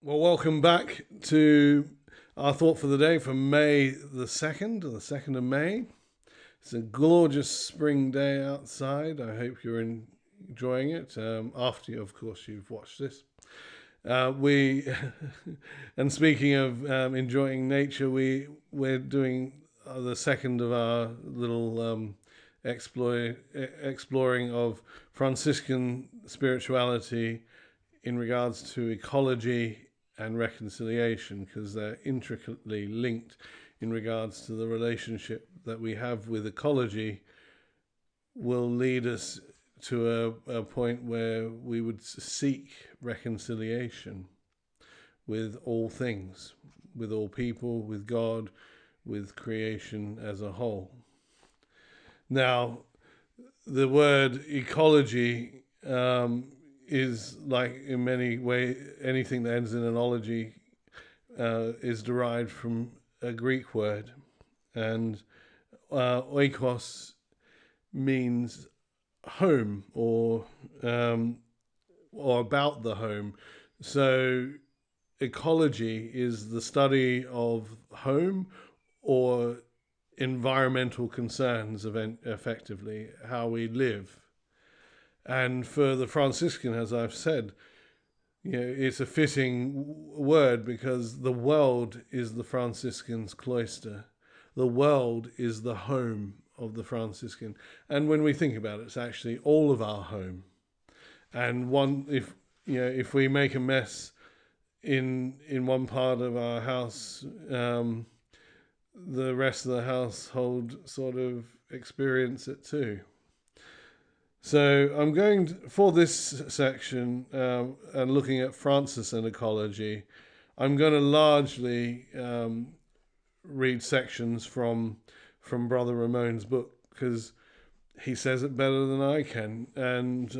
Well, welcome back to our thought for the day for May the 2nd, the 2nd of May. It's a gorgeous spring day outside. I hope you're enjoying it after, of course, you've watched this. We and speaking of enjoying nature, we're doing the second of our little exploring of Franciscan spirituality in regards to ecology and reconciliation, because they're intricately linked in regards to the relationship that we have with ecology will lead us to a point where we would seek reconciliation with all things, with all people, with God, with creation as a whole. Now, the word ecology is, like in many ways, anything that ends in an ology is derived from a Greek word, and oikos means home or about the home. So ecology is the study of home or environmental concerns, effectively how we live. And for the Franciscan, as I've said, it's a fitting word because the world is the Franciscan's cloister. The world is the home of the Franciscan. And when we think about it, it's actually all of our home. And if we make a mess in one part of our house, the rest of the household sort of experience it too. So I'm going for this section and looking at Francis and ecology. I'm going to largely read sections from Brother Ramon's book because he says it better than I can, and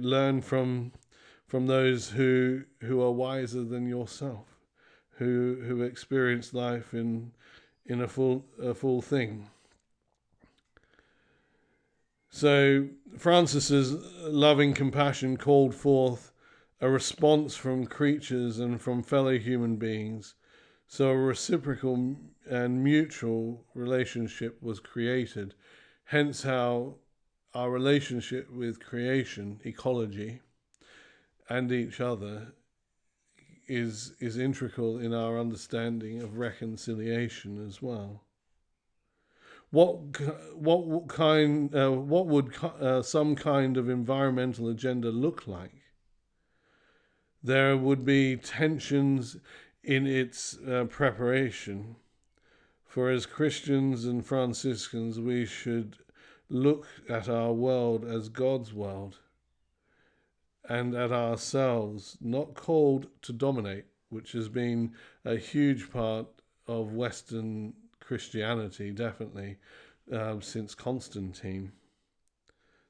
learn from those who are wiser than yourself, who experience life in a full thing. So Francis's loving compassion called forth a response from creatures and from fellow human beings. So a reciprocal and mutual relationship was created. Hence how our relationship with creation, ecology, and each other is integral in our understanding of reconciliation as well. What would some kind of environmental agenda look like? There would be tensions in its preparation. For as Christians and Franciscans, we should look at our world as God's world, and at ourselves, not called to dominate, which has been a huge part of Western Christianity, definitely, since Constantine.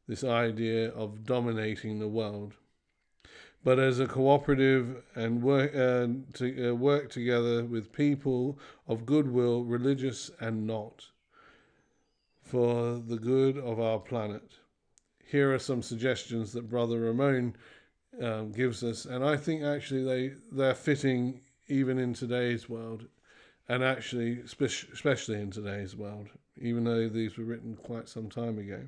This idea of dominating the world. But as a cooperative and work together with people of goodwill, religious and not, for the good of our planet. Here are some suggestions that Brother Ramon gives us, and I think actually they're fitting even in today's world, and actually especially in today's world, even though these were written quite some time ago.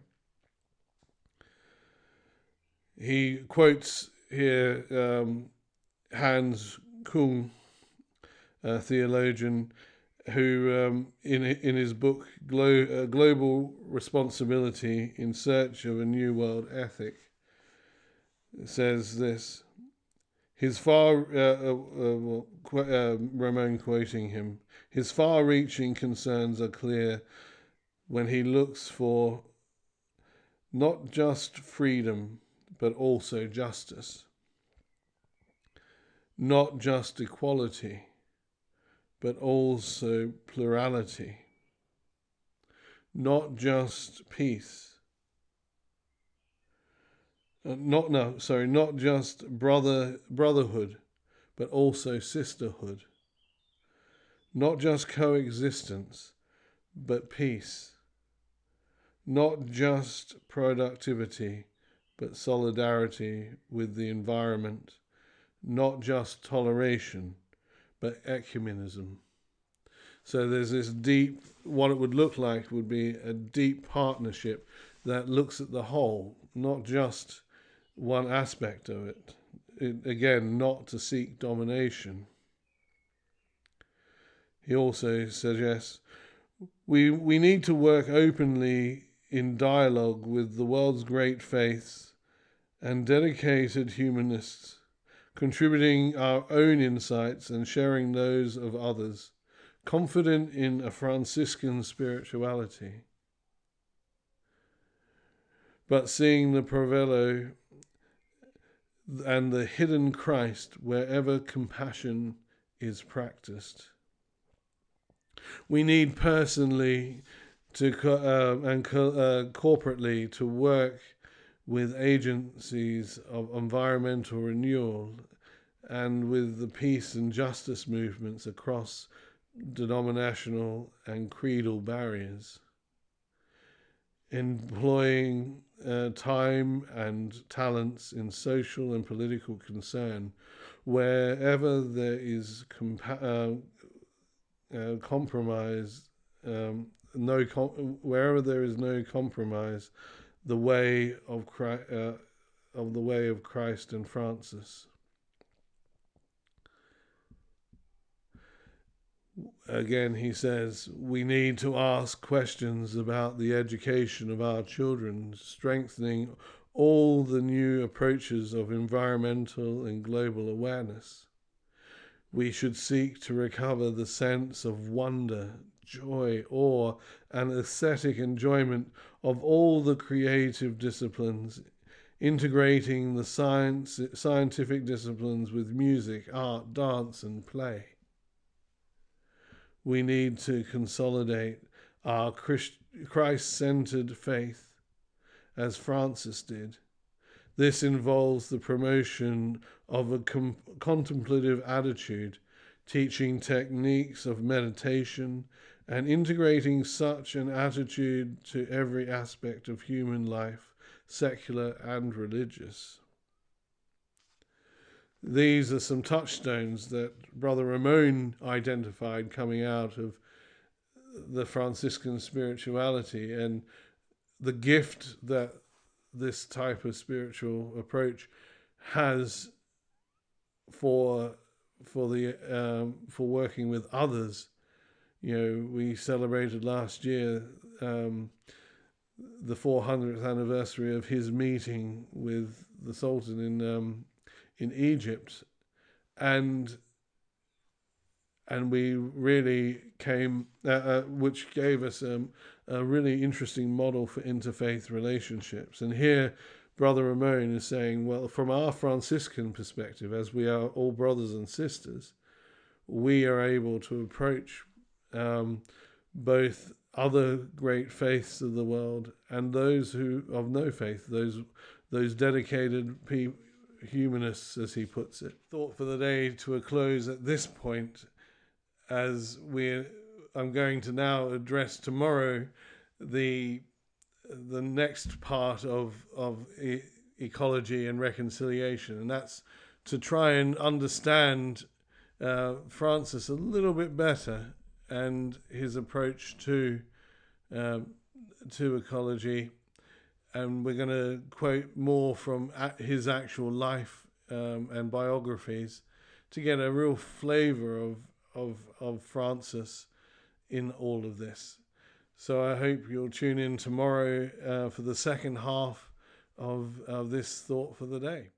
He quotes here Hans Kung, a theologian, who in his book Global Responsibility in Search of a New World Ethic says this. Ramon quoting him, his far-reaching concerns are clear when he looks for not just freedom, but also justice. Not just equality, but also plurality. Not just peace. Not just brotherhood, but also sisterhood. Not just coexistence, but peace. Not just productivity, but solidarity with the environment. not just toleration, but ecumenism. So there's this deep, what it would look like would be a deep partnership that looks at the whole, not just one aspect of it. Again, not to seek domination. He also suggests we need to work openly in dialogue with the world's great faiths and dedicated humanists, contributing our own insights and sharing those of others, confident in a Franciscan spirituality, but seeing the Provello and the hidden Christ wherever compassion is practiced. We need personally and corporately to work with agencies of environmental renewal and with the peace and justice movements across denominational and creedal barriers, employing time and talents in social and political concern wherever there is compromise, wherever there is no compromise, the way of Christ and Francis. Again, he says, we need to ask questions about the education of our children, strengthening all the new approaches of environmental and global awareness. We should seek to recover the sense of wonder, joy, awe, and aesthetic enjoyment of all the creative disciplines, integrating the scientific disciplines with music, art, dance, and play. We need to consolidate our Christ-centered faith, as Francis did. This involves the promotion of a contemplative attitude, teaching techniques of meditation, and integrating such an attitude to every aspect of human life, secular and religious. These are some touchstones that Brother Ramon identified coming out of the Franciscan spirituality, and the gift that this type of spiritual approach has for working with others. We celebrated last year the 400th anniversary of his meeting with the Sultan in Egypt, and we really came, which gave us a really interesting model for interfaith relationships. And here, Brother Ramon is saying, well, from our Franciscan perspective, as we are all brothers and sisters, we are able to approach both other great faiths of the world and those who of no faith, those dedicated humanists, as he puts it. Thought for the day to a close at this point, as I'm going to now address tomorrow the next part of Ecology and Reconciliation, and that's to try and understand Francis a little bit better and his approach to ecology. And we're going to quote more from his actual life and biographies to get a real flavor of Francis in all of this. So I hope you'll tune in tomorrow for the second half of this thought for the day.